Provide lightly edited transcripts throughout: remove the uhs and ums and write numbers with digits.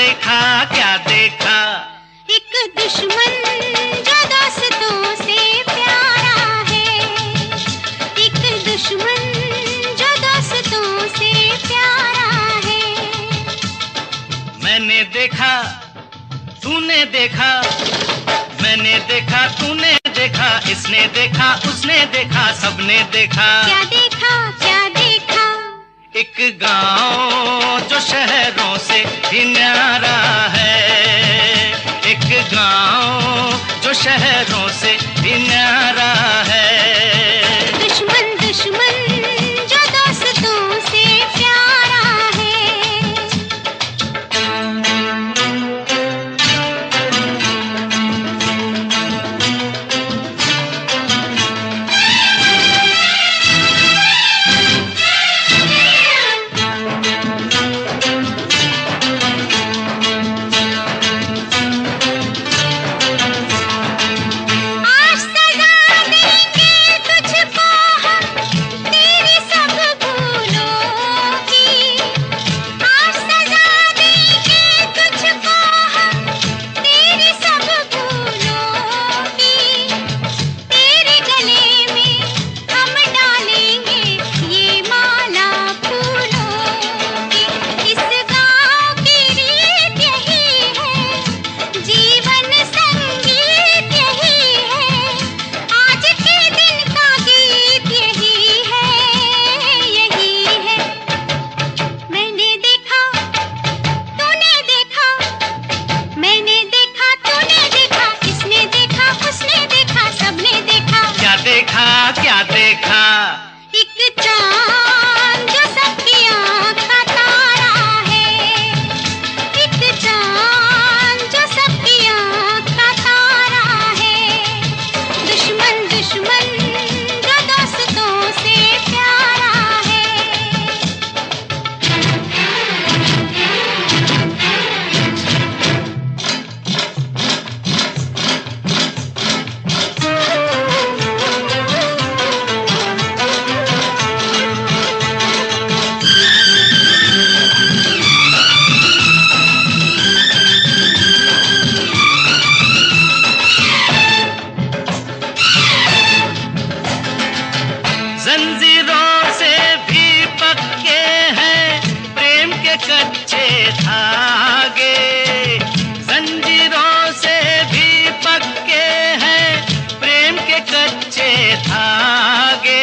देखा क्या देखा? एक दुश्मन जो दोस्तों से प्यारा है, एक दुश्मन जो दोस्तों से प्यारा है। मैंने देखा, तूने देखा, मैंने देखा, तूने देखा, इसने देखा, उसने देखा, सबने देखा। क्या देखा, क्या देखा? एक गांव जो शहरों से भी न्यारा है, एक गांव जो शहरों से भी न्यारा है। दुश्मन दुश्मन जो दोस्तों से प्यारा है। देखा क्या देखा? एक चांद जो सबकी आँख का तारा है, एक चांद जो सबकी आँख का तारा है। दुश्मन दुश्मन जो दोस्तों से प्यारा है। जंजीरों से भी पक्के हैं प्रेम के कच्चे धागे, जंजीरों से भी पक्के हैं प्रेम के कच्चे धागे।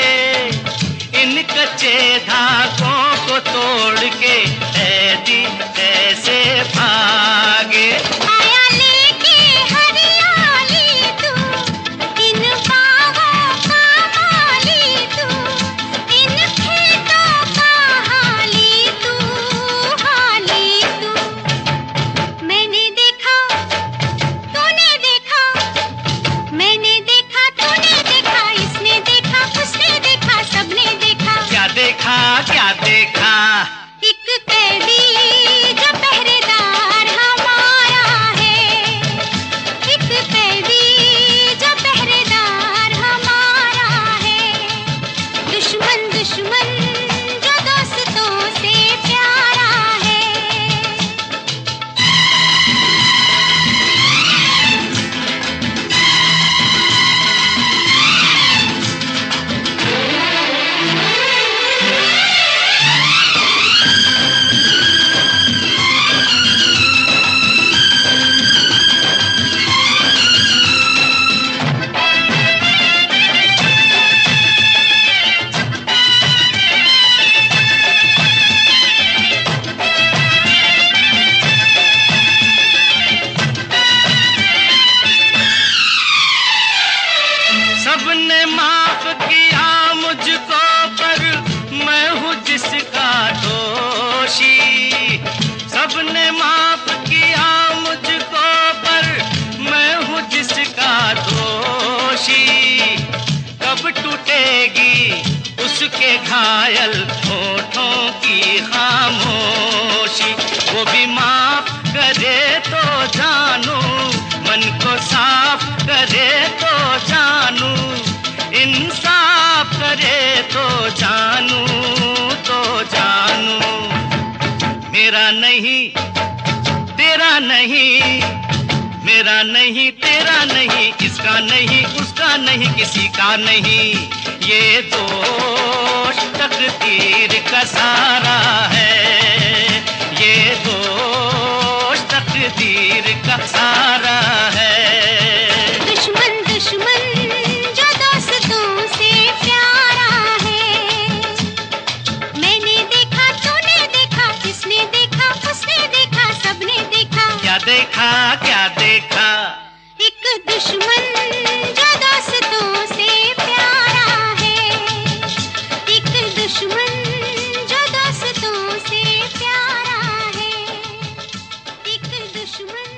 इन कच्चे धागों को तोड़ के ऐदी ऐसे भागे। आया लेके हरियाली तू, इन बागों का माली तू, इन खेतों का हाली तू, हाली तू। मैंने देखा, तूने देखा, मैंने देखा, तूने देखा, इसने देखा, उसने देखा, सबने देखा। क्या देखा, क्या देखा? एक कैदी जो पहरेदार हमारा है, एक कैदी जो पहरेदार हमारा है। दुश्मन दुश्मन जो दोस्तों से प्यारा है। सबने माफ किया मुझको पर मैं हूँ जिसका दोषी। सबने माफ किया मुझको पर मैं हूँ जिसका दोषी। कब टूटेगी उसके घायल होठों की खामोशी। वो भी माफ करे तो जानू, मन को साफ करे तो जानू, इंसाफ करे तो जानू, तो जानू। मेरा नहीं तेरा नहीं, मेरा नहीं, तेरा नहीं, इसका नहीं, उसका नहीं, किसी का नहीं, ये दोष तकदीर का सारा है, ये दोष तकदीर का सारा है। दुश्मन दुश्मन जो दोस्तों से प्यारा है, मैंने देखा, तूने देखा, किसने देखा, उसने देखा, सबने देखा। क्या देखा, क्या देखा? एक दुश्मन जो दोस्तों से प्यारा है, एक दुश्मन जो दोस्तों से प्यारा है, एक दुश्मन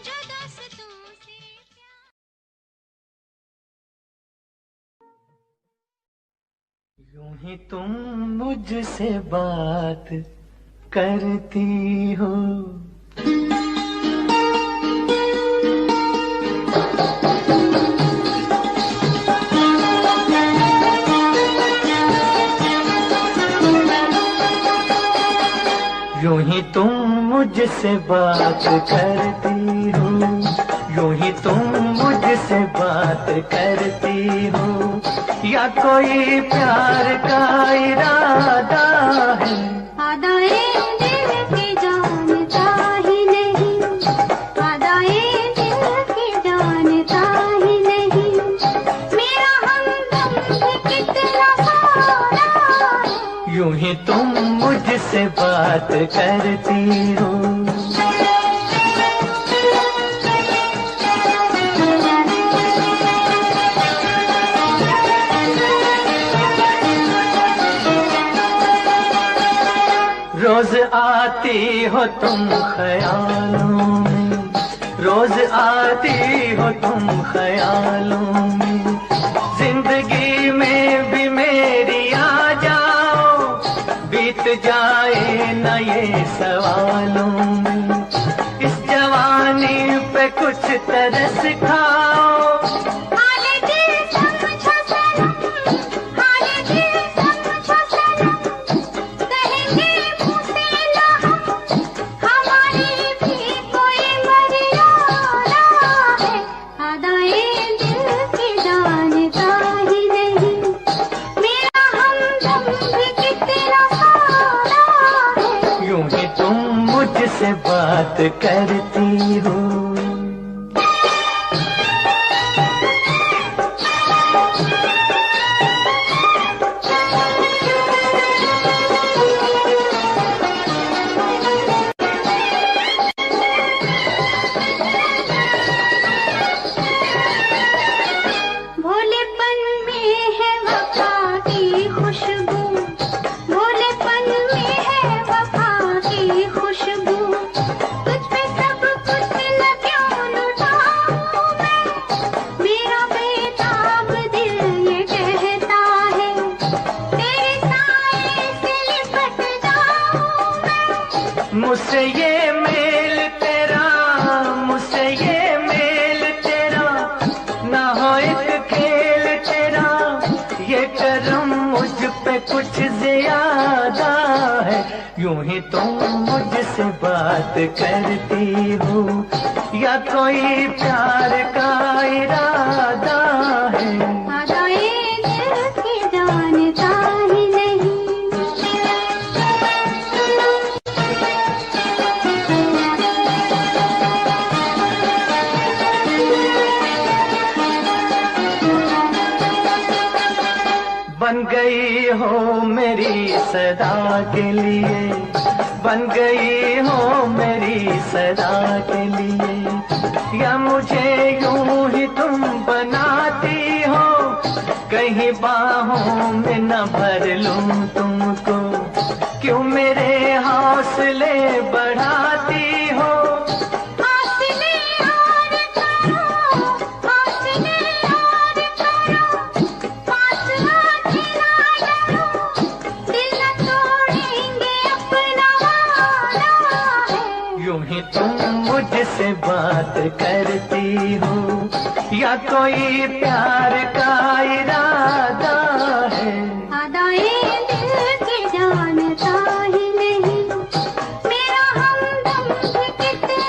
जो दोस्तों से प्यारा। यूं ही तुम मुझसे बात करती हो, यूं ही तुम मुझसे बात करती हो, यूं ही तुम मुझसे बात करती हो, या कोई प्यार का इरादा है? आदाए दिल की जानता ही नहीं, आदाए दिल की जानता ही नहीं, मेरा हमदम भी कितना सारा है। यूं ही तुम मुझसे बात करती हो, रोज आती हो तुम ख्यालों में, रोज आती हो तुम ख्यालों में, जिंदगी में भी मेरी आ जाओ, बीत जाए न ये सवालों में, इस जवानी पे कुछ तरस खाओ। मुझसे बात करती हो, भोलेपन में है वफा की खुशबू, भोलेपन में है वफा की खुशबू, तुझ पे सब कुछ न क्यों लुटाऊं मैं, मेरा बेताब दिल ये कहता है, तेरे साए से लिपट जाऊं मैं। मुझसे ये मेल तेरा, मुझसे ये मेल तेरा, ना हो एक खेल तेरा, ये करम मुझ पे कुछ ज्यादा है। यूं ही तुम मुझसे बात करती हो, या कोई प्यार का इरादा है? आदाए दिल की जानता ही नहीं, बन गई हो मेरी सदा के लिए, बन गई हो मेरी सदा के लिए, या मुझे यूं ही तुम बनाती हो, कहीं बाहों में न भर लूं तुमको, क्यों मेरे हौसले बढ़ाती हो? हौसले और करो, हौसले और करो, पास आके ना डरो, दिल न तोड़ेंगे अपना वादा है। यूं ही तुम मुझसे बात करती हो, या कोई प्यार का इरादा है? आदाए दिल की जानता ही नहीं, मेरा हमदम भी कितना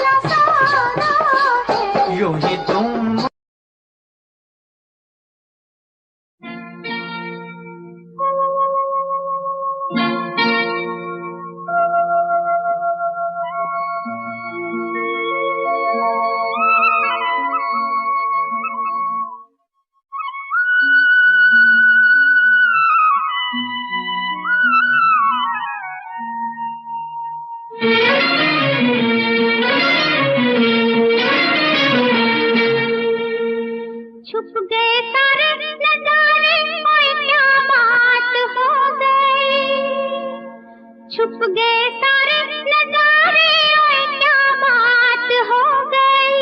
सारे नजारे, ओए क्या बात हो गई।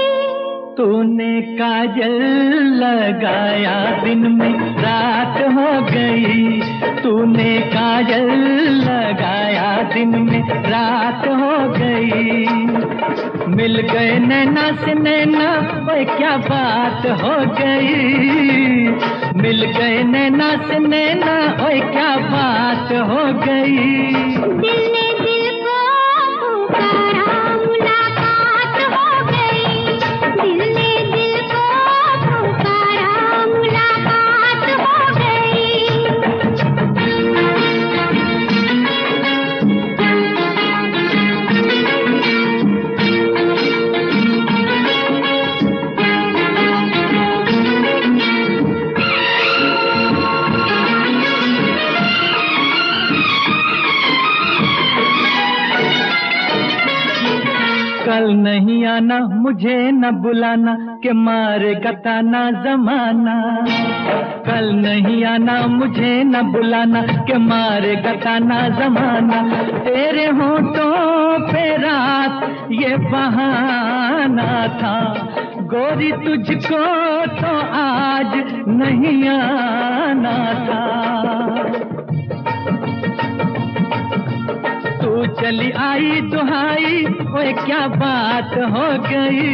तूने काजल लगाया दिन में रात हो गई, तूने काजल लगाया दिन में रात हो गई। मिल गए नैना से नैना, ओए क्या बात हो गई। मिल गए नैना से नैना, ओए क्या बात हो गई। दिल ने दिल को पुकारा, मुलाकात हो गई। दिल ने दिल को पुकारा, मुलाकात हो गई। कल नहीं आना, मुझे न बुलाना, के मारेगा ताना जमाना। कल नहीं आना, मुझे न बुलाना, के मारेगा ताना जमाना। तेरे होठों पे रात ये बहाना था, गोरी तुझको तो आज नहीं आना था। तू चली आई दुहाई, ओए क्या बात हो गई।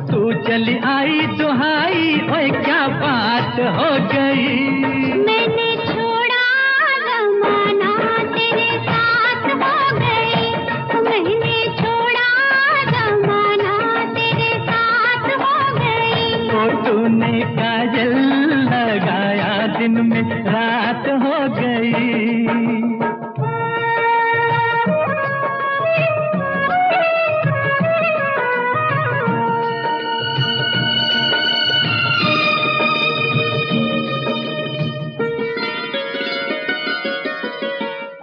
तू चली आई दुहाई, ओए क्या बात हो गई। मैंने छोड़ा जमाना, तेरे साथ हो गई। मैंने छोड़ा जमाना, तेरे साथ हो गई। तो तूने काजल लगाया दिन में रात हो गई।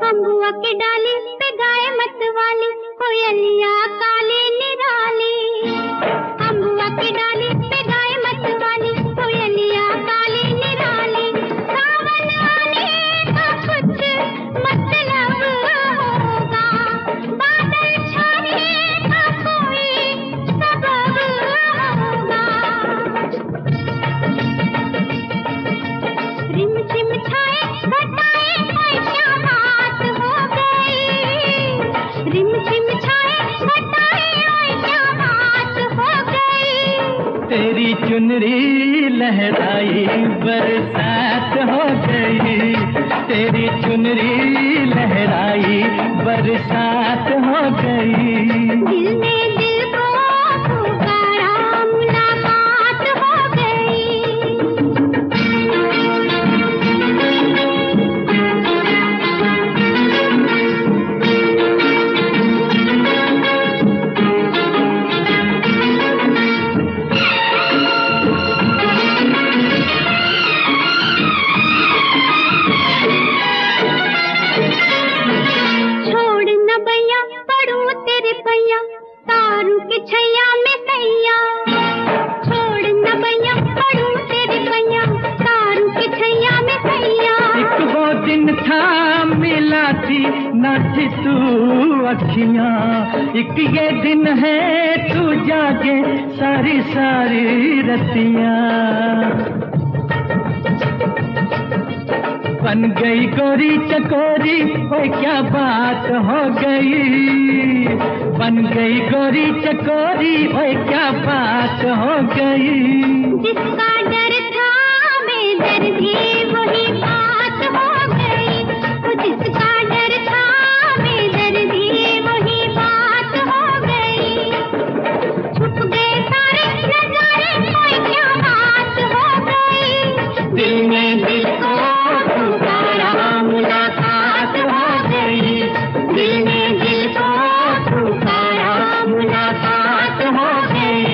अम्बुआ की डाली पे गाय मत वाली, कोयलिया काली निराली। अम्बुआ की डाली पे गाय मत वाली, कोयलिया काली निराली। सावन आने का कुछ मतलब होगा, बादल छाने का कोई सबब होगा। रिम झिम छाए घटाए, ओए क्या बात हो गई। रिम झिम छाए घटाए, ओए क्या बात हो गई। तेरी चुनरी लहराई बरसात हो गई। तेरी चुनरी लहराई बरसात हो गई। दिल ने दिल को पुकारा, मुलाकात हो गई। छोड़ न भैया पढ़ू तेरे पैया, तारू के छैया में सैया। छोड़ न भैया पढ़ू तेरे पैया, तारू के छैया में सैया। एक वो दिन था मिला थी न थी तू अखियां, एक ये दिन है तू जागे सारी सारी रतियां। बन गई गोरी चकोरी, ओए क्या बात हो गई। बन गई गोरी चकोरी, ओए क्या बात हो गई। जिसका डर था बेदर्दी, वही बात हो गई। वो जिसका डर था बेदर्दी, वही बात हो गई। छुप गए सारे नजारे, ओए क्या बात हो गई। दिल में दिल को पुकारा, मुलाकात हो गई। दिल में दिल को पुकारा, मुलाकात हो गई।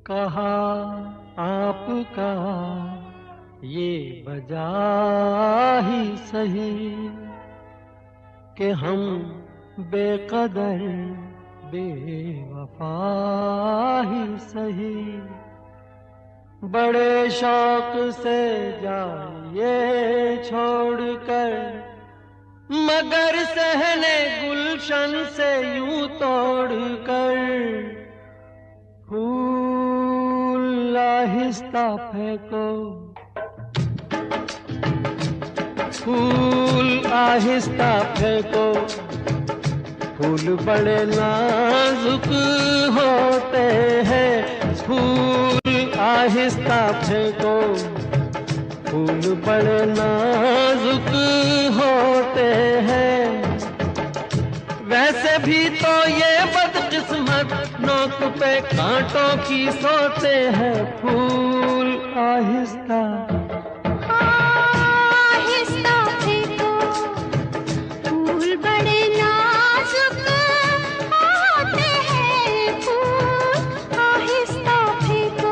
कहा आपका ये बजा ही सही, कि हम बेकदर बेवफा ही सही, बड़े शौक से जाइए छोड़कर, मगर सहने गुलशन से यूं तोड़कर, फूल आहिस्ता फेंको, फूल आहिस्ता फेंको, फूल बड़े नाजुक होते हैं, फूल आहिस्ता फेंको, फूल बड़े नाजुक होते हैं। वैसे भी तो ये बदकिस्मत नोक पे कांटों की सोते हैं, फूल आहिस्ता आहिस्ता फेंको, फूल बड़े नाजुक होते हैं, फूल आहिस्ता फेंको।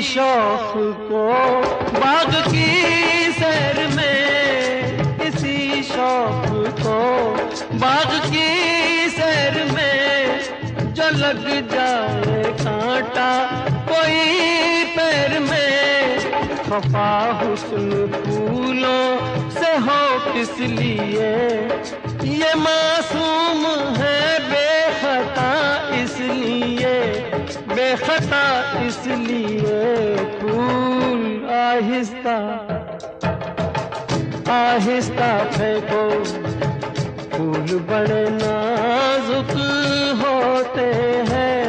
शौक को बाग की सैर में, किसी शौक को बाग की सैर में, जो लग जाए कांटा कोई पैर में, खफा हुस्न फूलों से हो किस लिए, ये मासूम है बेखता इसलिए, बेखता इसलिए, फूल आहिस्ता आहिस्ता फेंको, फूल बड़े नाजुक होते हैं।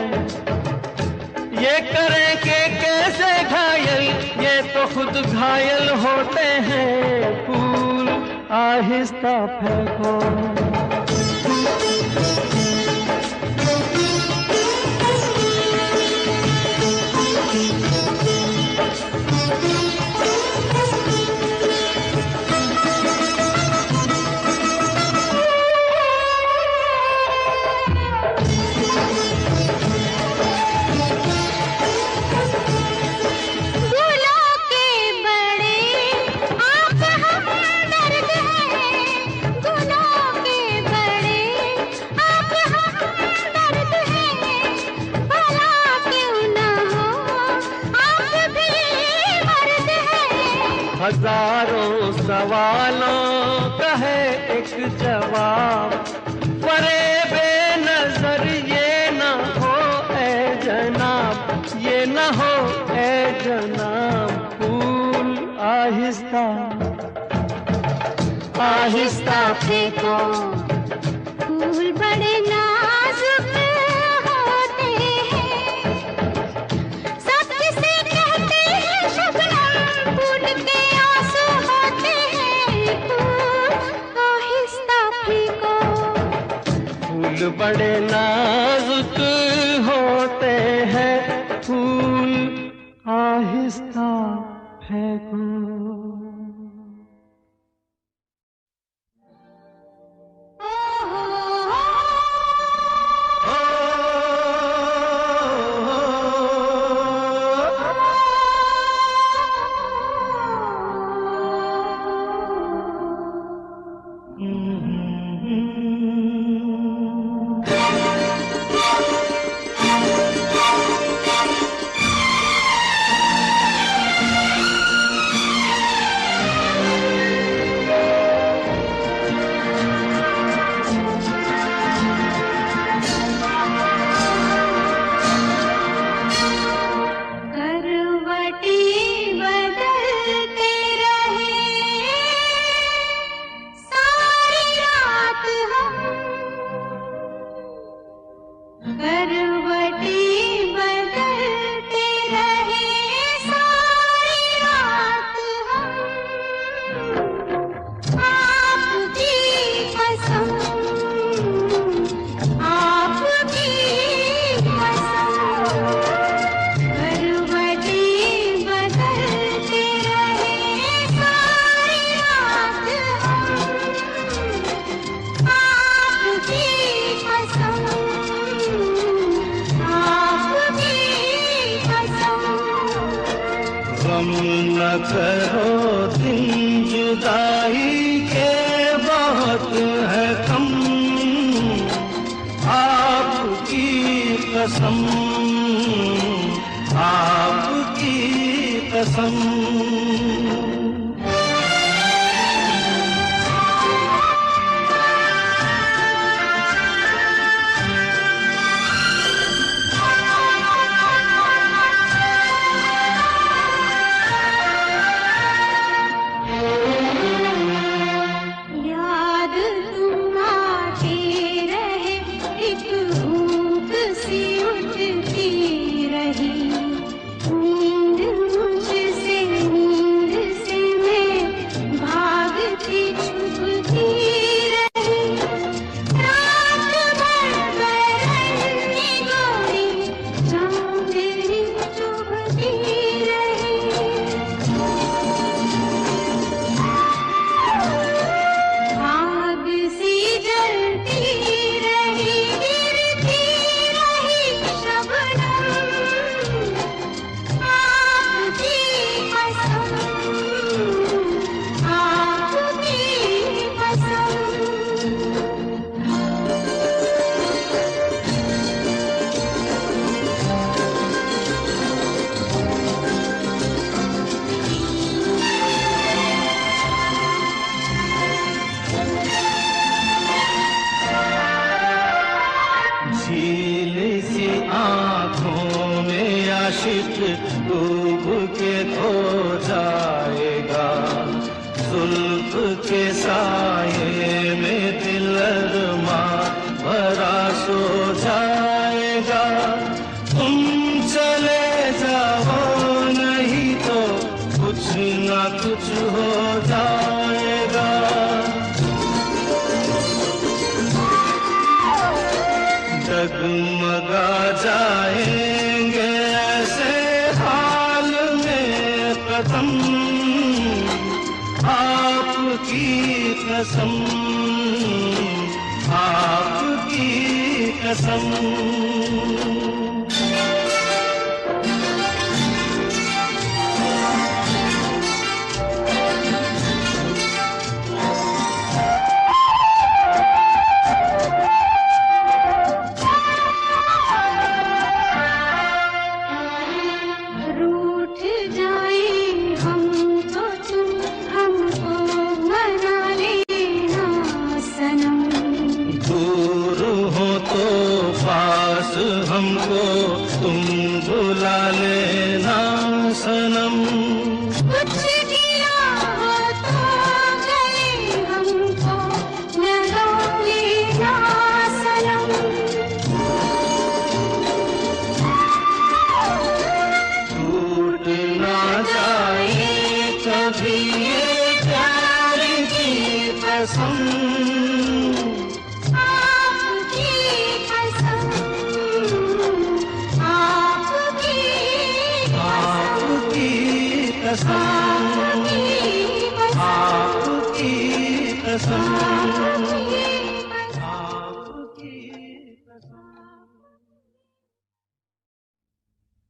ये करें कि कैसे घायल, ये तो खुद घायल होते हैं, फूल आहिस्ता फेंको। हजारों सवालों का है एक जवाब, फरेब नजर ये न हो ए जनाब, ये न हो ए जनाब, फूल आहिस्ता आहिस्ता फेंको, फूल बड़े नाजुक होते हैं, सब किसे कहते हैं शबनम, फूल के आंसू होते हैं, फूल आहिस्ता फेंको। फूल बड़े नाजुक होते हैं, फूल आहिस्ता फेंको। को। करो दिन जुदाई के बहुत है कम, आपकी कसम, आपकी कसम। डूब के खो जाएगा, जुल्फ के साये में दिल अरमां भरा सो जाएगा। तुम चले जाओ नहीं तो कुछ ना कुछ हो जाएगा। डगमगा जाएंगे ऐसे हाल में कदम, आपकी कसम, आपकी कसम। हमको तुम बुला लेना सनम। कुछ किया हो तो गले हमको लगा लेना सनम। टूट ना जाए कभी ये प्यार की कसम, कसम। कसम,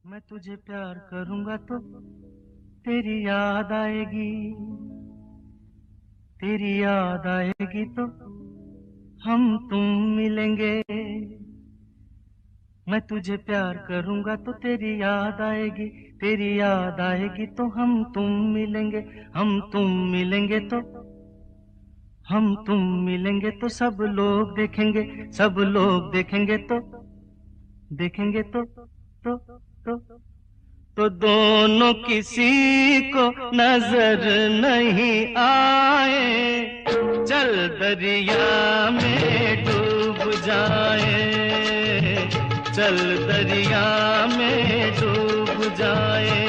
मैं तुझे प्यार करूंगा तो तेरी याद आएगी, तेरी याद आएगी तो हम तुम मिलेंगे। मैं तुझे प्यार करूंगा तो तेरी याद आएगी, तेरी याद आएगी तो हम तुम मिलेंगे। हम तुम मिलेंगे तो, हम तुम मिलेंगे तो सब लोग देखेंगे, सब लोग देखेंगे तो, देखेंगे तो दोनों किसी को नजर नहीं आए, चल दरिया में डूब जाए, चल दरिया में डूब जाए।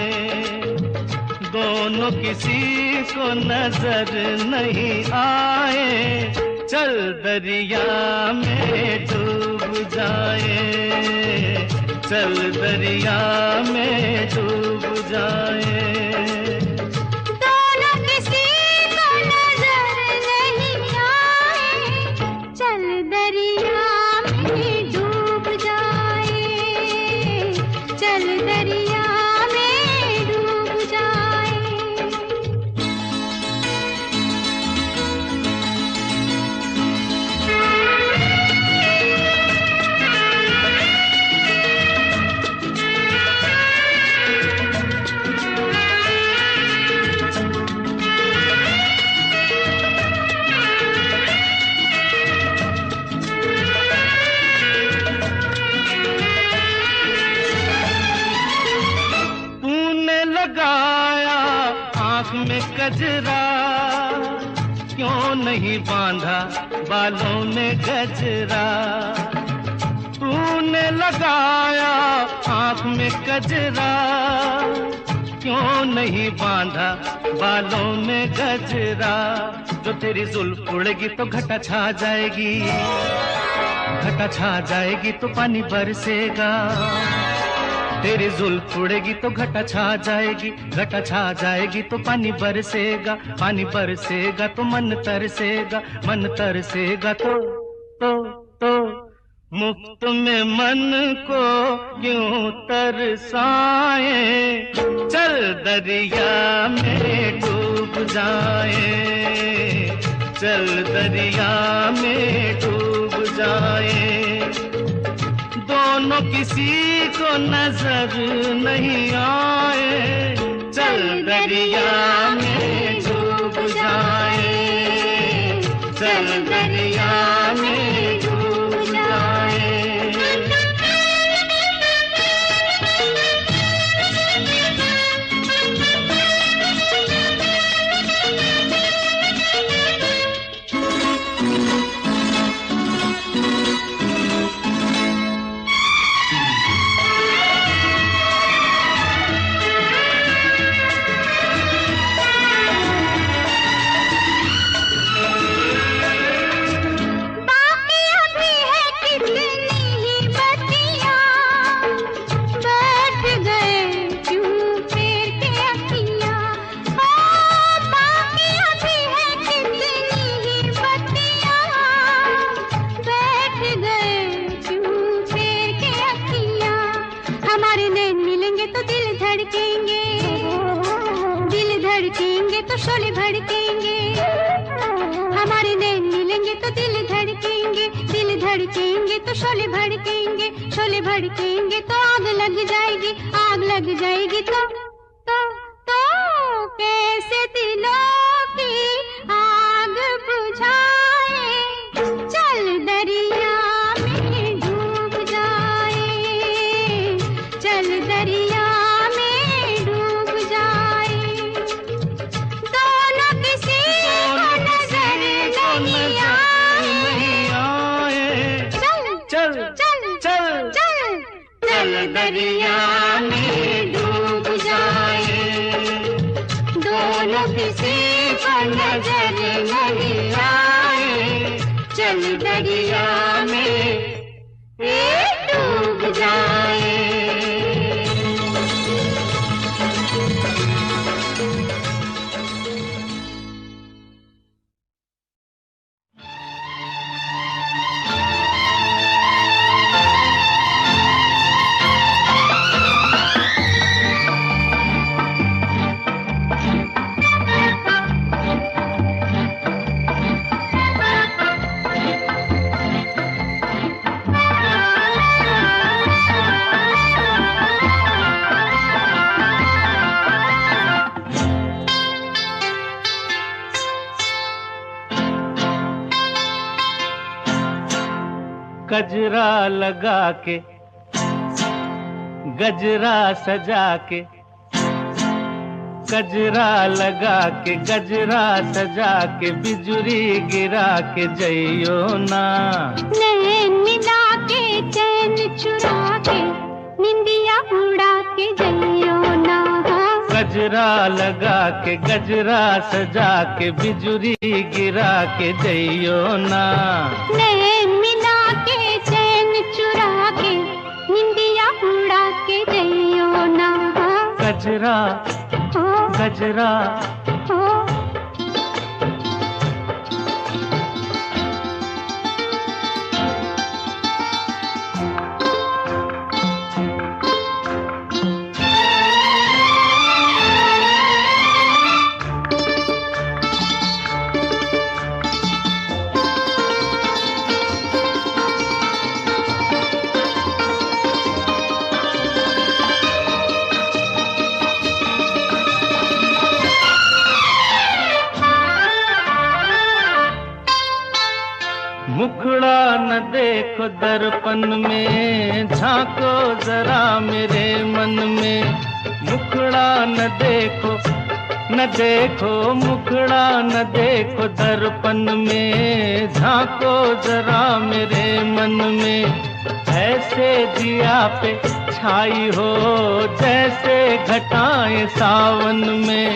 दोनों किसी को नजर नहीं आए, चल दरिया में डूब जाए, चल दरिया में डूब जाए। दोनों किसी को नजर नहीं आए, चल दरिया में डूब जाए, चल दरिया में डूब जाए। लगाया आँख में कजरा, क्यों नहीं बांधा बालों में गजरा। तूने लगाया आँख में कजरा, क्यों नहीं बांधा बालों में गजरा। जो तेरी जुल्फ उड़ेगी तो घटा छा जाएगी, घटा छा जाएगी तो पानी बरसेगा। तेरी जुल्फ उड़ेगी तो घटा छा जाएगी, घटा छा जाएगी तो पानी बरसेगा, पानी बरसेगा तो मन तरसेगा, मन तरसेगा तो मुफ्त में मन को क्यों तरसाए, चल दरिया में डूब जाए, चल दरिया में डूब जाए। दोनों किसी को नजर नहीं आए, चल दरिया में डूब जाए, चल दरिया में डूब जाए। तो शोले भड़केंगे, हमारे नैन मिलेंगे तो दिल धड़केंगे, दिल धड़केंगे तो शोले भड़केंगे, शोले भड़केंगे तो आग लग जाएगी, आग लग जाएगी तो कैसे दिलों की आग बुझाए, चल दरिया में डूब जाए, चल दरिया दरिया में डूब जाए। दोनों किसी को नजर नहीं आए, चल दरिया में डूब जाए। गजरा लगा के गजरा सजा के, गजरा लगा के गजरा सजा के, बिजुरी गिरा के जइयो ना। नैन मिला के चैन चुरा के, निंदिया उड़ा के जइयो ना। गजरा लगा के गजरा सजा के, बिजुरी गिरा के जइयो ना। नैन मिला के चैन चुरा के, निंदिया उड़ा के जइयो ना। गजरा गजरा मुखड़ा न देखो दर्पण में, झांको जरा मेरे मन में। मुखड़ा न देखो मुखड़ा न देखो दर्पण में, झांको जरा मेरे मन में। ऐसे जिया पे छाई हो जैसे घटाएं सावन में।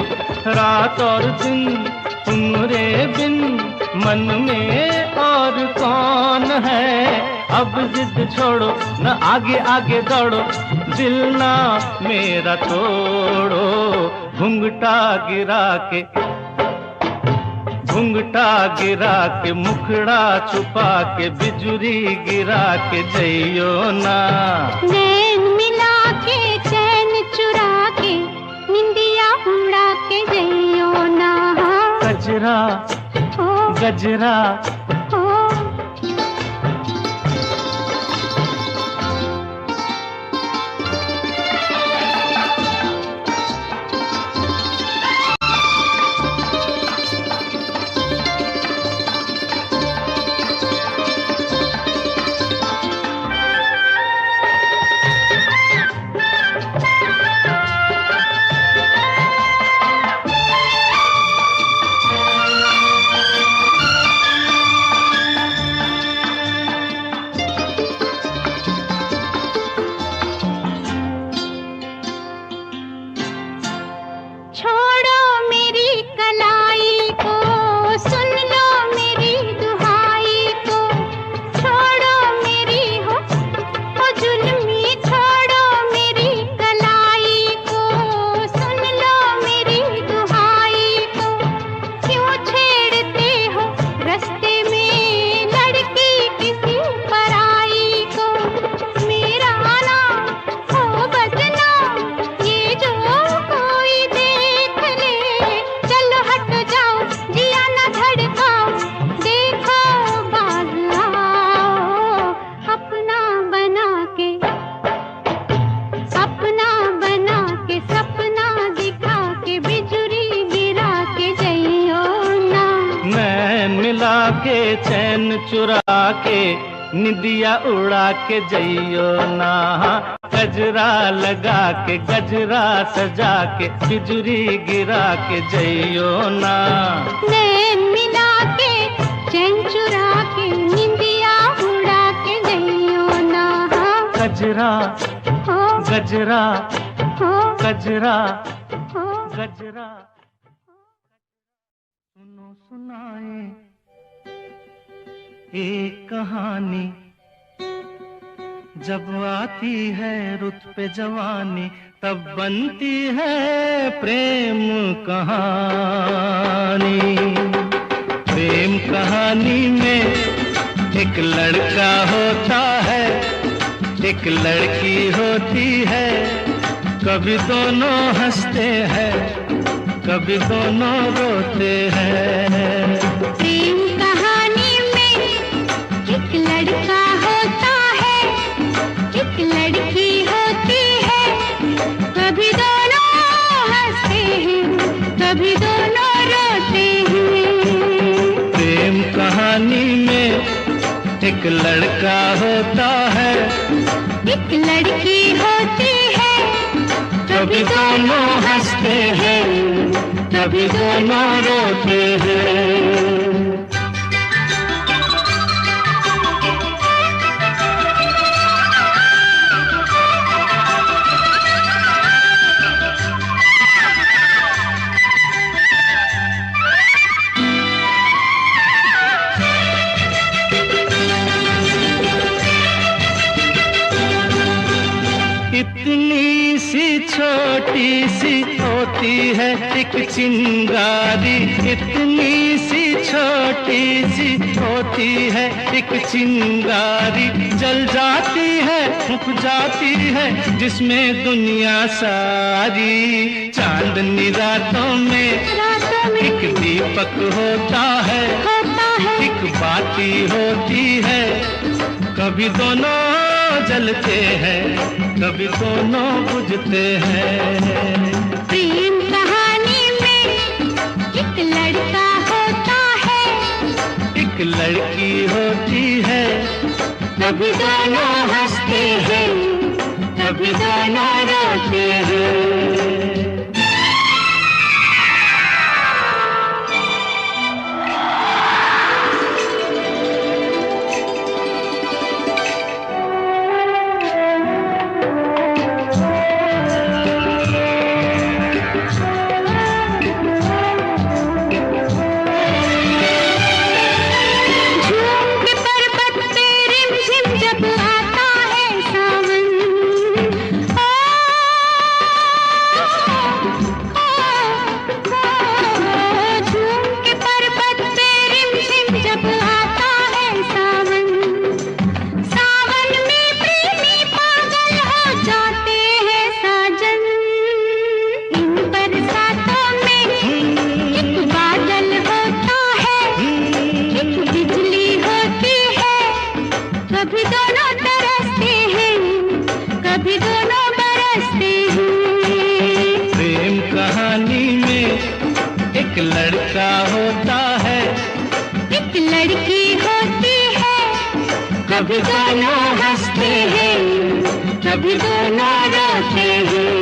रात और दिन तुम्हारे बिन मन में और कौन है। अब जिद छोड़ो न आगे आगे दौड़ो, दिल ना मेरा तोड़ो। घुंघटा गिरा के मुखड़ा छुपा के, बिजुरी गिरा के जइयो ना। नैन मिला के चैन चुरा के, निंदिया उड़ा के जइयो ना। गजरा गजरा के चैन चुरा के, निदिया उड़ा के जइयो ना। गजरा लगा के गजरा सजा के, बिजुरी गिरा के जइयो ना। नैन मिला के चैन चुरा के, निंदिया उड़ा के जइयो ना। गजरा गजरा गजरा गजरा सुनो सुनाए एक कहानी, जब आती है रुत पे जवानी, तब बनती है प्रेम कहानी। प्रेम कहानी में एक लड़का होता है, एक लड़की होती है। कभी दोनों हंसते हैं, कभी दोनों रोते हैं। प्रेम कहानी में एक लड़का होता है, एक लड़की होती है। कभी दोनों हंसते हैं, कभी दोनों रोते हैं। प्रेम कहानी में एक एक लड़का होता है, एक लड़की होती है, कभी दोनों हंसते हैं, कभी दोनों रोते हैं। इतनी सी छोटी सी होती है एक चिंगारी, इतनी सी छोटी सी होती है एक चिंगारी, जल जाती है फूंक जाती है जिसमें दुनिया सारी। चांदनी रातों में एक दीपक होता है, एक बाती होती है, कभी दोनों जलते हैं, कभी दोनों बुझते हैं। प्रेम कहानी में एक लड़का होता है, एक लड़की होती है, कभी दोनों हंसते हैं, कभी दोनों रोते हैं। लड़का होता है, एक लड़की होती है, कभी दोनों हंसते हैं, कभी दोनों रोते हैं।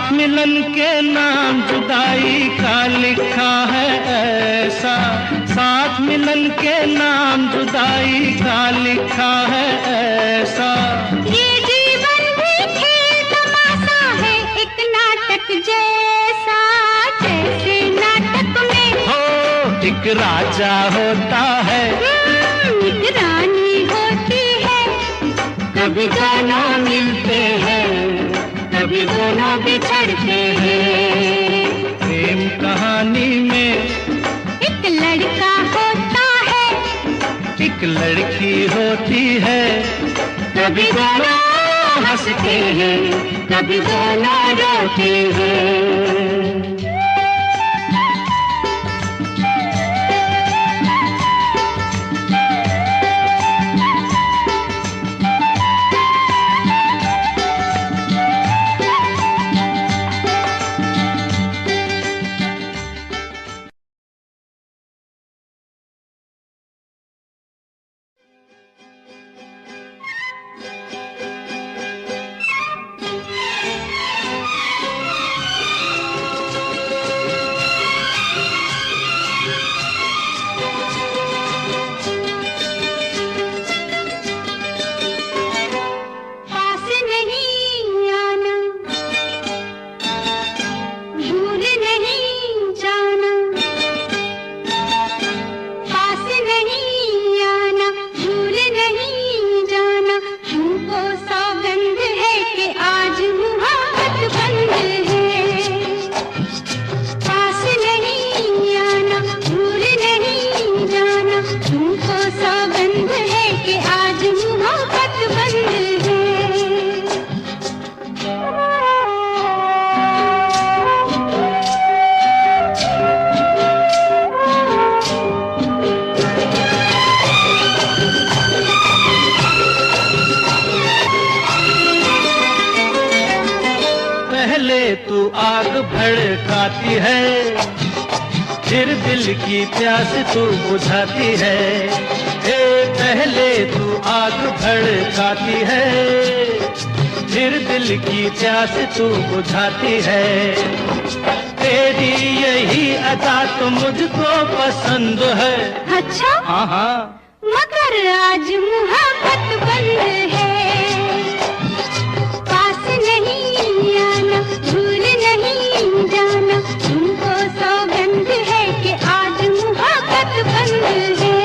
मिलन के नाम जुदाई का लिखा है ऐसा, साथ मिलन के नाम जुदाई का लिखा है ऐसा। ये जीवन भी खेल तमाशा है एक नाटक जैसा, जैसे नाटक में हो एक राजा होता है, एक रानी होती है, कभी दोनों मिलते हैं, कभी दोनों बिछड़ते हैं। प्रेम कहानी में एक लड़का होता है, एक लड़की होती है, कभी दोनों हंसते हैं, कभी दोनों रोते हैं। तू आग भड़काती है, फिर दिल की प्यास तू बुझाती है। पहले तू आग भड़काती है, फिर दिल की प्यास तू बुझाती है। तेरी यही अदा तो मुझको पसंद है। अच्छा? हाँ हाँ। मगर आज मोहब्बत बंद है, पास नहीं आना, भूल नहीं जाना, तुमको सौगंध है कि आज मोहब्बत बंद है।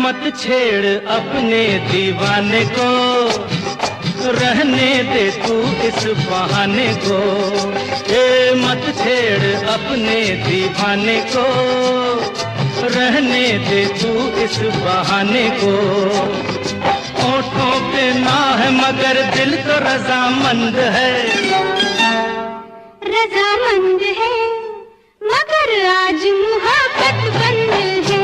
मत छेड़ अपने दीवाने को, रहने दे तू इस बहाने को। मत छेड़ अपने दीवाने को, रहने दे तू इस बहाने को। होठों पे ना है मगर दिल तो रजामंद है, रजामंद है, मगर आज मोहब्बत बंद है।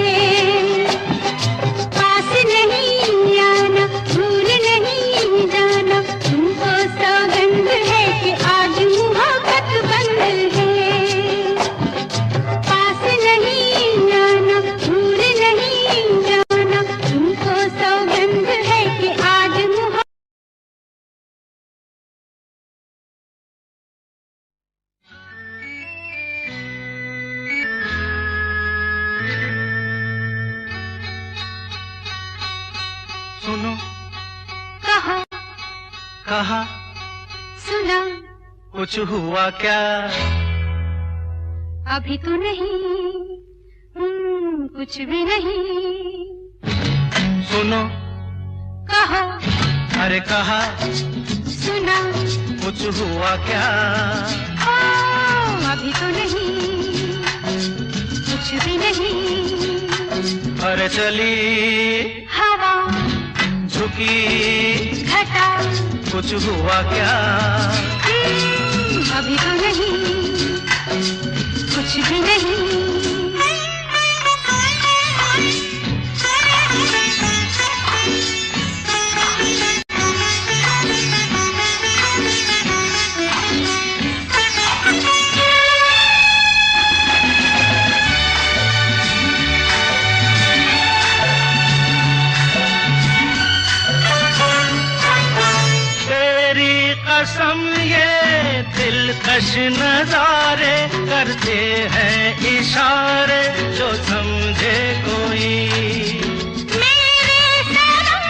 पास नहीं आना, भूल नहीं जाना, तुमको सौगंध है कि आज मोहब्बत बंद है। पास नहीं आना, भूल नहीं जाना, तुमको सौगंध है कि आज मोहब्बत। सुनो, कहा, कहा, सुना, कुछ हुआ क्या? अभी तो नहीं, कुछ भी नहीं। सुनो, कहा, अरे कहा, सुना, कुछ हुआ क्या? अभी तो नहीं, कुछ भी नहीं। अरे चली हवा, झुकी घटा, कुछ हुआ क्या? अभी तो नहीं, कुछ भी नहीं। कसम ये दिलकश नजारे करते हैं इशारे, जो समझे कोई। मेरे सनम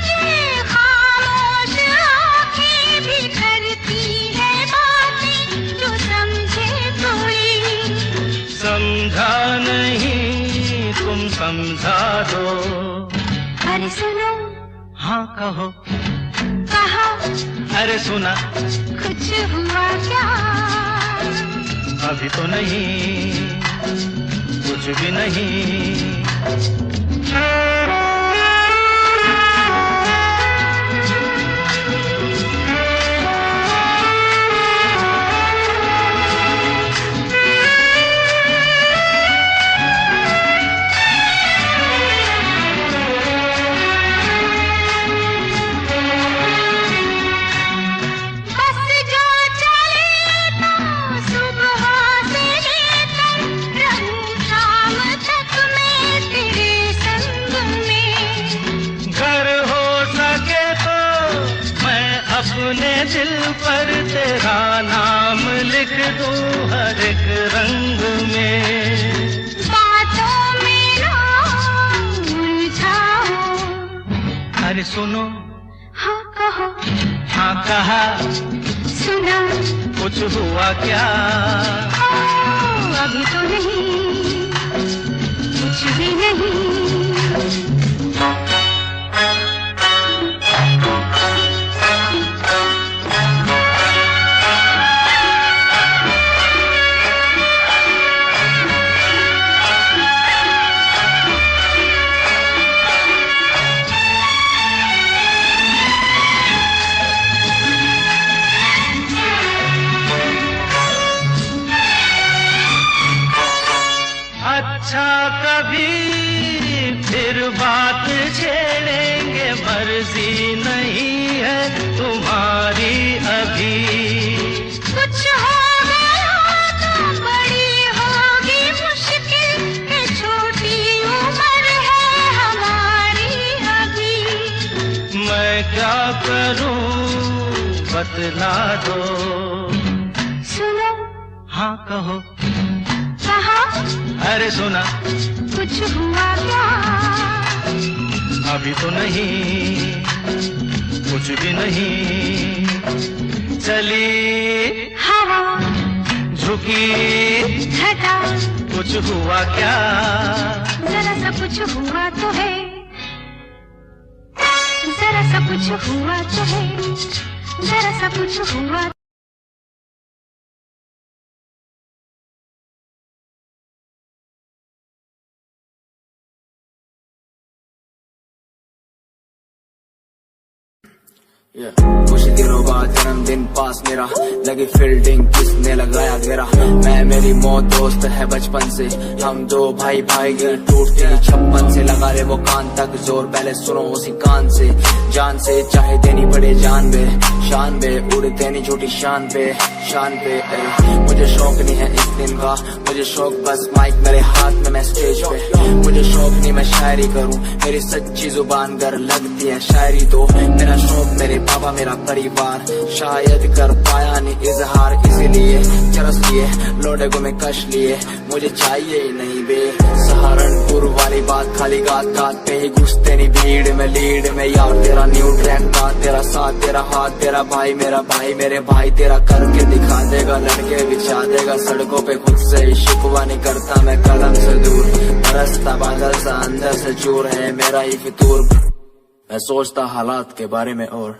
ये खामोश आँखें भी करती है बातें, जो समझे कोई। समझा नहीं तुम समझा दो। अरे सुनो, हाँ कहो, कहा, अरे सुना, कुछ हुआ क्या? अभी तो नहीं, कुछ भी नहीं। सुबह से लेकर रंग अरे सुनो, हाँ कहो, हाँ कहा, सुना, कुछ हुआ क्या? अभी तो नहीं, कुछ भी नहीं। अच्छा कभी फिर बात छेड़ेंगे, मर्जी नहीं है तुम्हारी अभी। कुछ हो गया तो बड़ी होगी मुश्किल, ये छोटी उम्र है हमारी अभी। मैं क्या करूं बतला दो। सुनो, हाँ कहो, कहा, अरे सुना, कुछ हुआ क्या? अभी तो नहीं, कुछ भी नहीं। चली हवा, झुकी घटा, कुछ हुआ क्या? जरा सा कुछ हुआ तो है, जरा सा कुछ हुआ तो है, जरा सा कुछ हुआ। कुछ दिनों बाद जन्मदिन पास मेरा, लगी फील्डिंग किसने लगाया घेरा। मैं मेरी मौत दोस्त है बचपन से, हम दो भाई भाई गिर टूटते 56 से। लगा ले वो कान तक जोर, पहले सुनो उसी कान से। जान से चाहे देनी पड़े जान बे, शान बे उड़ते नहीं झूठी शान पे, शान पे। मुझे शौक नहीं है इस दिन का, मुझे शौक बस माइक मेरे हाथ में, मैं स्टेज पे। मुझे शौक नहीं मैं शायरी करूं, मेरी सच्ची जुबान गर लगती है शायरी तो। मेरा शौक मेरे बाबा मेरा परिवार, शायद कर पाया नहीं इजहार, इसीलिए चरस लिए लोडे को मैं कश लिए। मुझे चाहिए ही नहीं बे सहारनपुर वाली बात, खाली गात गात पे ही घुसते नहीं भीड़ में लीड में। यार तेरा न्यू ट्रैक था, तेरा साथ तेरा हाथ, तेरा भाई मेरा भाई, मेरे भाई तेरा करके दिखा देगा, लड़के बिछा देगा सड़कों पे। खुद से ही शिकवा नहीं करता मैं कलम से दूर, बरसता बादल सा अंदर से चूर है मेरा ही फितूर। मैं सोचता हालात के बारे में और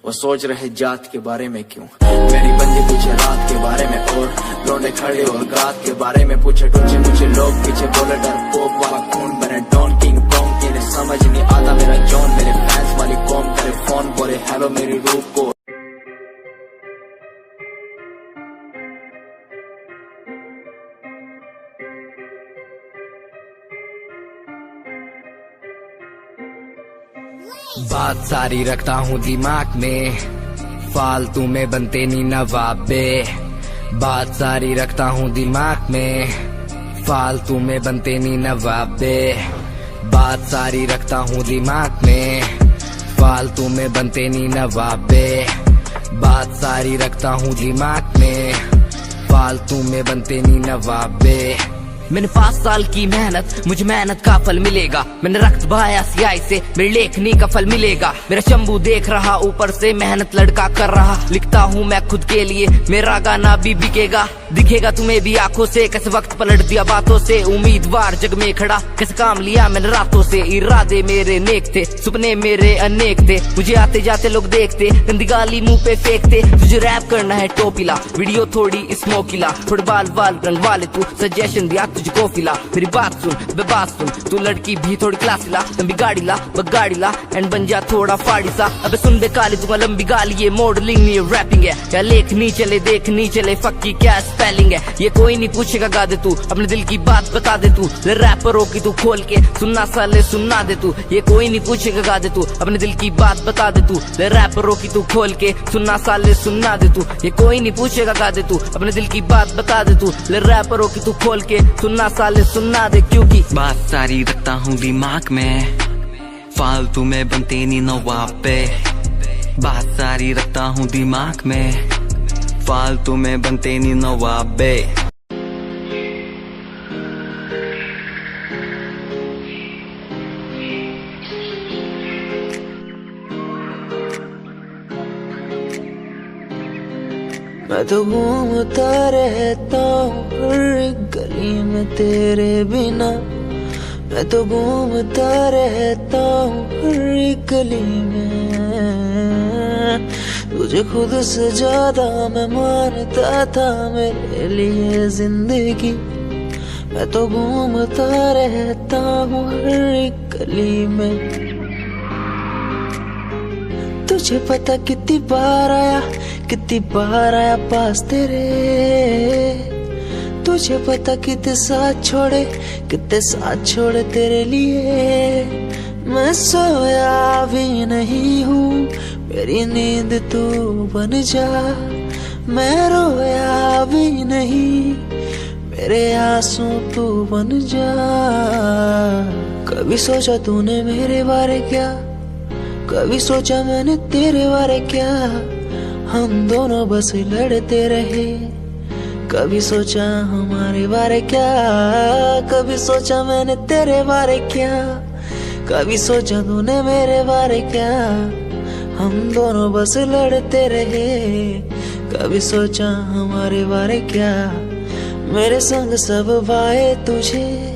वो सोच रहे जात के बारे में क्यों। मेरी बंदी पूछे रात के बारे में और लौंडे खड़े और रात के बारे में पूछे टूचे मुझे लोग पीछे बोले डर पोक वाला खून बने डॉन किंग कॉन्ग की। समझ नहीं आता मेरा जॉन, मेरे फैंस वाली कॉम करे फोन बोले हेलो मेरी रूप को। बात सारी रखता हूँ दिमाग में, फालतू में बनते नहीं नवाबे। बात सारी रखता हूँ दिमाग में, फालतू में बनते नहीं नवाबे। बात सारी रखता हूँ दिमाग में, फालतू में बनते नहीं नवाबे। बात सारी रखता हूँ दिमाग में, फालतू में बनते नहीं नवाबे। मैंने 5 साल की मेहनत, मुझे मेहनत का फल मिलेगा। मैंने रक्त बहाया सियाही से, मेरी लेखनी का फल मिलेगा। मेरा शंभू देख रहा ऊपर से, मेहनत लड़का कर रहा। लिखता हूँ मैं खुद के लिए, मेरा गाना भी बिकेगा। दिखेगा तुम्हें भी आंखों से, कैसे वक्त पलट दिया बातों से। उम्मीदवार जग में खड़ा, कैसे काम लिया मैंने रातों से। इरादे मेरे नेक थे, सपने मेरे अनेक थे। मुझे आते जाते लोग देखते, गंदी गाली मुंह पे फेंकते। तुझे रैप करना है टोपीला, वीडियो थोड़ी स्मोकीला। थोड़े बाल बाल रंगवा ले तू, सजेशन दिया तुझको फिला। मेरी बात सुन बे बात सुन, तू लड़की भी थोड़ी क्लासी ला। लंबी गाड़ी ला बगाड़ी ला, एंड बन जा थोड़ा फाड़ी सा। अबे सुन बे काली दूंगा लंबी गाली, ये मॉडलिंग नहीं रैपिंग है। क्या लेखनी चले देखनी चले, फक्की क्या स्पेलिंग है। ये कोई नहीं पूछेगा गा दे तू, अपने दिल की बात बता दे तू। रैपरों की तू खोल के सुनना साले सुनना दे तू। ये कोई नहीं पूछेगा गा दे तू, अपने दिल की बात बता दे तू। रैपरों की तू खोल के सुनना साले सुनना दे तू। ये कोई नहीं पूछेगा गा दे तू, अपने दिल की बात बता दे तू। रैपरों की तू खोल के सुनना साले सुनना दे, क्योंकि बात सारी रखता हूँ दिमाग में, फालतू में बनते नहीं नवाब पे। बात सारी रखता हूँ दिमाग में, फालतू में बनते नहीं नवाब पे। मैं तो घूमता रहता हूँ हर एक गली में तेरे बिना। मैं तो घूमता रहता हूँ हर एक गली में। तुझे खुद से ज्यादा मैं मानता था मेरे लिए जिंदगी। मैं तो घूमता रहता हूँ हर एक गली में। तुझे पता कितनी बार आया पास तेरे। तुझे पता कितने साथ छोड़े तेरे लिए। मैं सोया भी नहीं हूँ, मेरी नींद तू बन जा। मैं रोया भी नहीं, मेरे आंसू तू बन जा। कभी सोचा तूने मेरे बारे क्या, कभी सोचा मैंने तेरे बारे क्या। हम दोनों बस लड़ते रहे। कभी सोचा हमारे बारे क्या, कभी सोचा मैंने तेरे बारे क्या। कभी सोचा तूने मेरे बारे क्या। हम दोनों बस लड़ते रहे। कभी सोचा हमारे बारे क्या। मेरे संग सब भाए तुझे।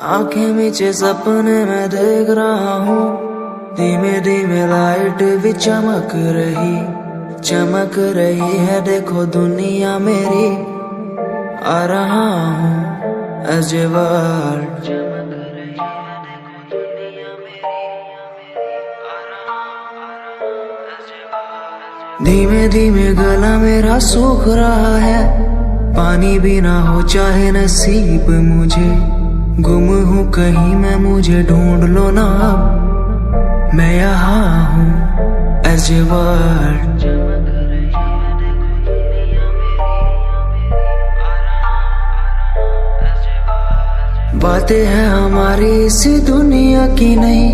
आंखें मीचे सपने मैं देख रहा हूँ। धीमे धीमे लाइट भी चमक रही है। देखो दुनिया मेरी, आ रहा हूँ as a world। धीमे धीमे गला मेरा सूख रहा है। पानी भी ना हो चाहे नसीब मुझे। गुम हूँ कहीं मैं, मुझे ढूंढ लो ना अब। मैं यहाँ हूँ as a world। बातें हैं हमारी इस दुनिया की नहीं।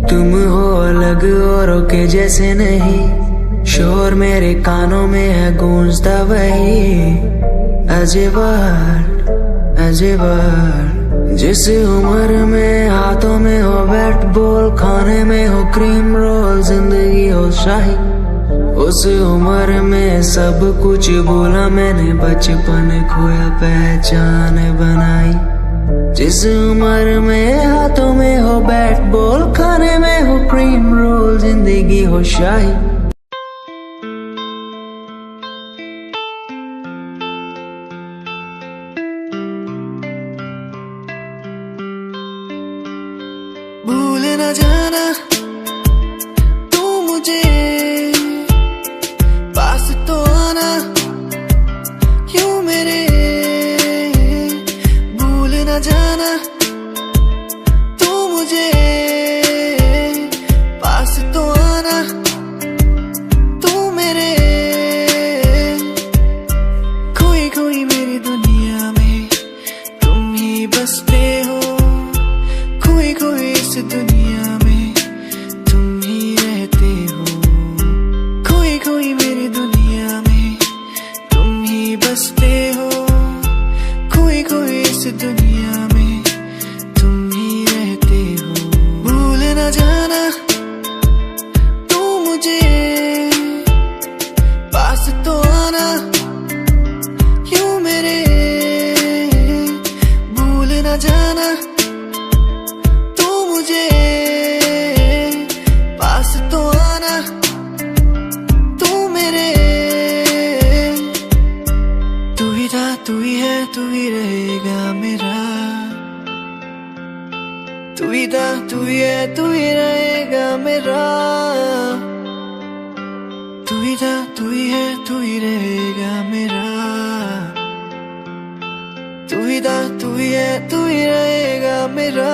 तुम हो अलग औरों के जैसे नहीं। शोर मेरे कानों में है गूंजता वही as a world। जिस उम्र में हाथों में हो बैट बॉल, खाने में हो क्रीम रोल, जिंदगी हो शाही, उस उम्र में सब कुछ भूला मैंने। बचपन खोया पहचान बनाई। जिस उम्र में हाथों में हो बैट बॉल, खाने में हो क्रीम रोल, जिंदगी हो शाही। भूल न जाना तू मुझे, पास तो आना क्यों मेरे। भूल न जाना तू मुझे, पास तो आना तू मेरे। खोई खोई मेरी दुनिया में तुम ही बसते हो। खोई खोई इस दुनिया में तुम ही रहते हो। खोई खोई मेरी दुनिया में तुम ही बसते हो। खोई खोई इस दुनिया में तुम ही रहते हो। भूल न जाना तू मुझे, पास तो आना क्यों मेरे। भूल न जाना मुझे, पास तो आना तू मेरे। तू ही था, तू ही है, तू ही रहेगा मेरा। तू ही था, तू ही है, तू ही रहेगा मेरा। तू ही था, तू ही है, तू ही रहेगा मेरा। तू ही था, तू ही है, तू ही रहेगा मेरा।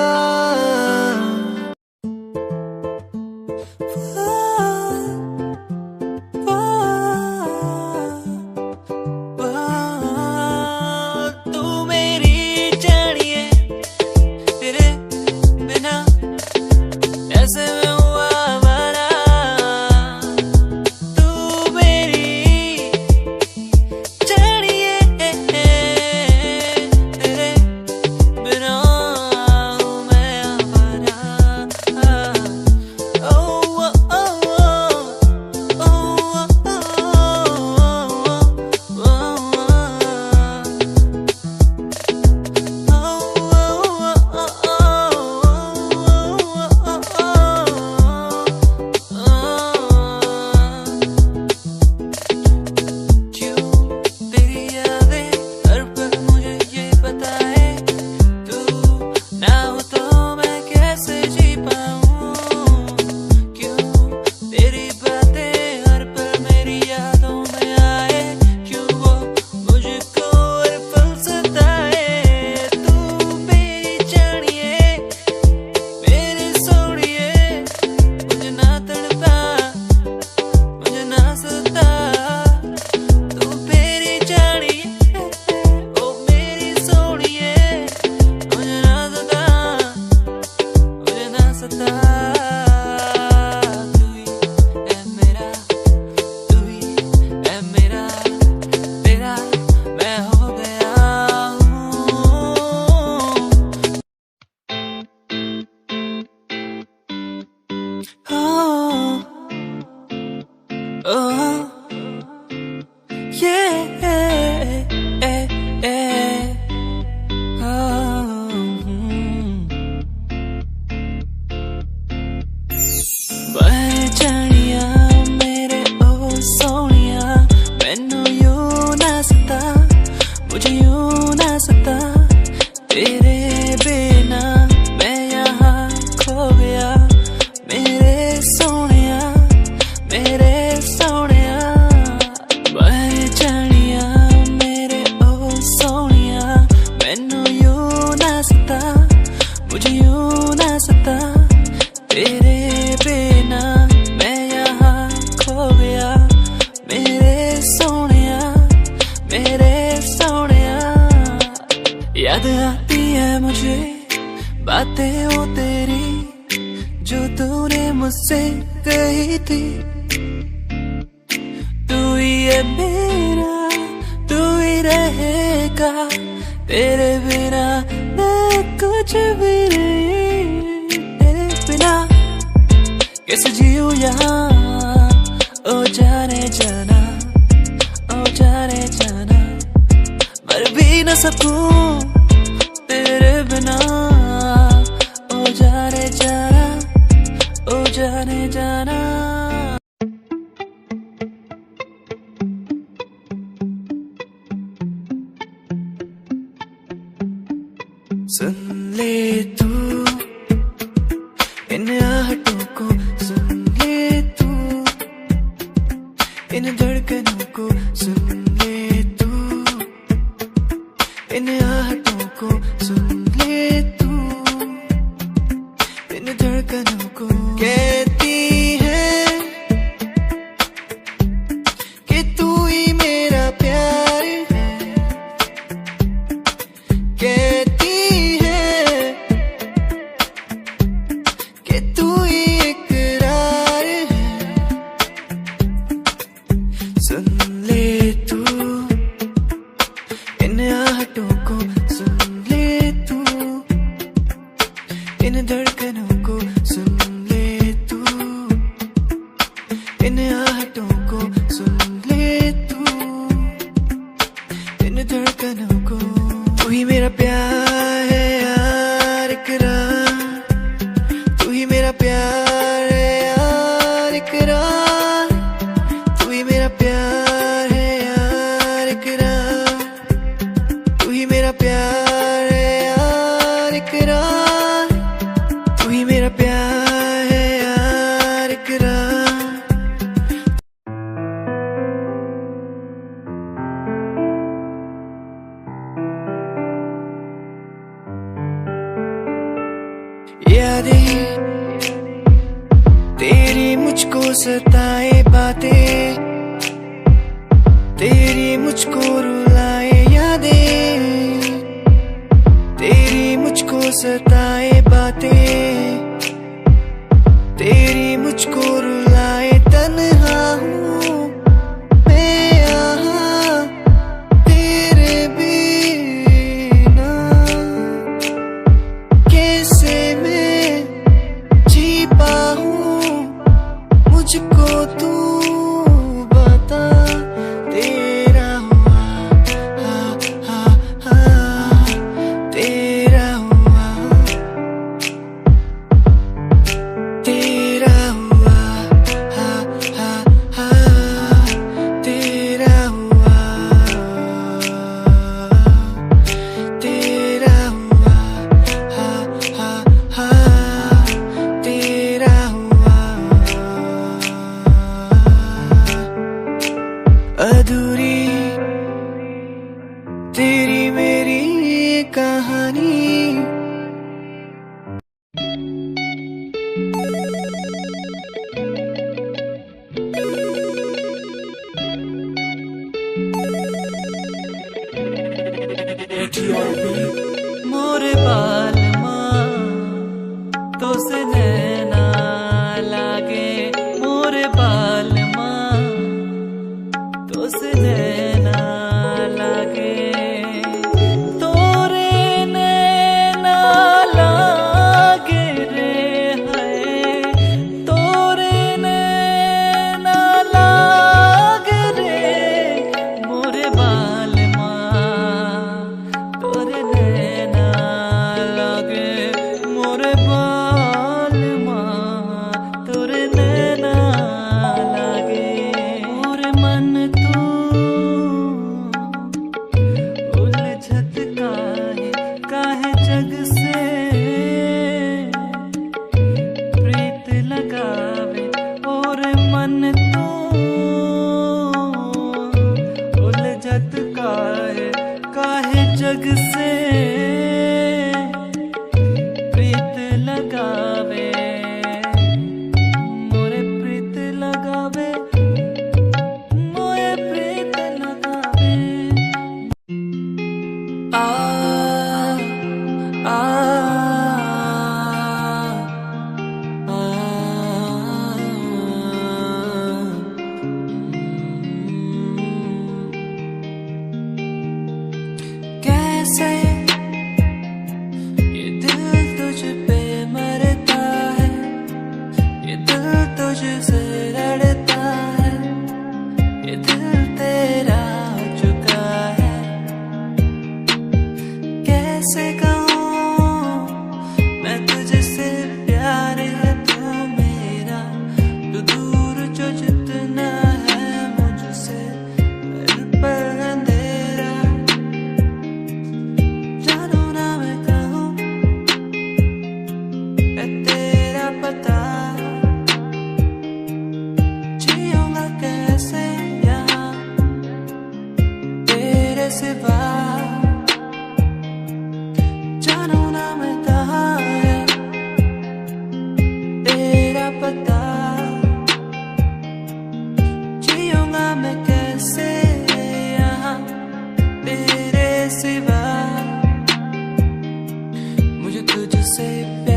याद आती है मुझे बातें वो तेरी जो तूने मुझसे कही थी। तू ही है मेरा, तू ही रहेगा, तेरे बिना मैं कुछ भी नहीं। तेरे बिना कैसे जीऊं यहाँ, ओ जाने जाना, ओ जाने जाना, मर भी न सकूं तेरे बिना। ओ जाने जाना, ओ जाने जाना। सुन ले तू इन आहटों को, सुन ले तू इन धड़कनों को, सुन ले तू इन आहटों को, सुन ले तू इन धड़कनों को। कहती है कि तू ही मेरा प्यार है, कहती है कि तू ही इकरार है। सुन ले तू इन आहटों को, सुन ले तू इन धड़कनों को, सुन ले तू इन आहटों को, सुन ले तू इन धड़कनों को। तू ही मेरा प्यार है यार इकरार, तू ही मेरा प्यार है यार इकरार, तू ही मेरा प्यार है यार इकरार, तू ही मेरा प्यार है यार इकरार, तू ही मेरा प्यार है यार इकरार। यादें तेरी मुझको सताए बातें, तेरी मुझको रुलाए यादें, तेरी मुझको सताए बातें, तेरी मुझको रुलाए। तन्हा हूँ मैं यहाँ तेरे बिना, कैसे मैं जी पाऊँ मुझको तू बता। तेरा हुआ हा हा हा, तेरा हुआ, तेरा हुआ हा हा हा, तेरा हुआ, तेरा हुआ हा हा हा, तेरा हुआ। मन तो उलझत काहे जग से प्रीत लगावे, मोरे प्रीत लगावे, मोरे प्रीत लगावे। आ आ कैसे ये दिल तुझ पे मरता है, ये दिल तुझसे लड़ता है, ये दिल तेरा हो चुका है। कैसे कहूँ मैं तुझसे प्यार है तू मेरा, तू दूर जो जितना है मुझसे दिल पर अंधेरा। जानू ना मैं कहूँ मैं तेरा पता, जियूंगा कैसे यहाँ तेरे सिवा। जानू ना मैं कहाँ है तेरा पता, जियूंगा मैं कैसे यहाँ तेरे सिवा। मुझे तुझसे प्यार